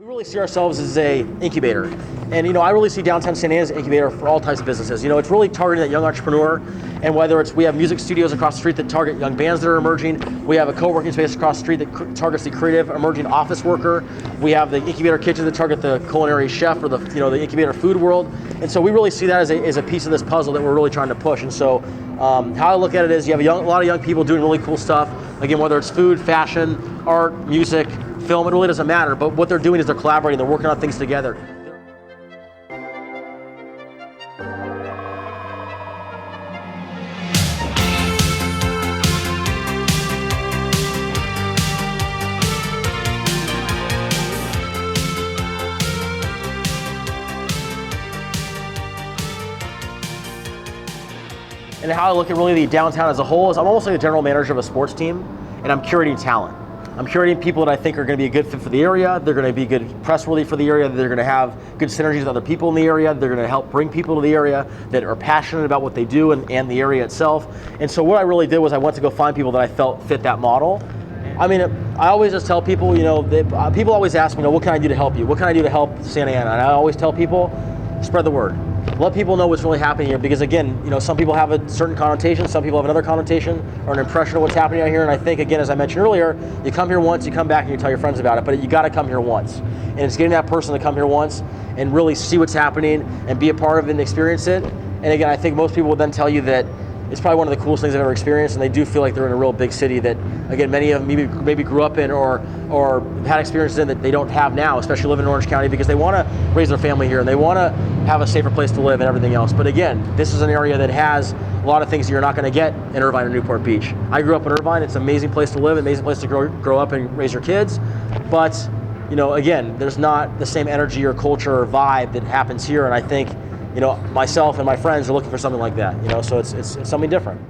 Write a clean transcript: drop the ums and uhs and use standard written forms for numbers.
We really see ourselves as a incubator. And I really see downtown Santa Ana as an incubator for all types of businesses. It's really targeting that young entrepreneur, and whether we have music studios across the street that target young bands that are emerging, we have a co-working space across the street that targets the creative emerging office worker, we have the incubator kitchen that target the culinary chef or the incubator food world. And so we really see that as a piece of this puzzle that we're really trying to push. And so how I look at it is you have a lot of young people doing really cool stuff. Again, whether it's food, fashion, art, music, film, it really doesn't matter, but what they're doing is they're collaborating, they're working on things together. And how I look at really the downtown as a whole is I'm almost like a general manager of a sports team, and I'm curating talent. I'm curating people that I think are going to be a good fit for the area. They're going to be good press worthy for the area. They're going to have good synergies with other people in the area. They're going to help bring people to the area that are passionate about what they do and the area itself. And so what I really did was I went to go find people that I felt fit that model. I mean, I always just tell people, people always ask me, what can I do to help you? What can I do to help Santa Ana? And I always tell people, spread the word. Let people know what's really happening here, because again, some people have a certain connotation, some people have another connotation or an impression of what's happening out here. And I think, again, as I mentioned earlier, you come here once, you come back and you tell your friends about it, but you got to come here once. And it's getting that person to come here once and really see what's happening and be a part of it and experience it. And again, I think most people will then tell you that it's probably one of the coolest things they've ever experienced, and they do feel like they're in a real big city that, again, many of them maybe grew up in or had experiences in that they don't have now, especially living in Orange County, because they want to raise their family here and they want to have a safer place to live and everything else. But again, this is an area that has a lot of things that you're not going to get in Irvine or Newport Beach. I grew up in Irvine. It's an amazing place to live, amazing place to grow up and raise your kids. But, again, there's not the same energy or culture or vibe that happens here. And I think myself and my friends are looking for something like that, so it's something different.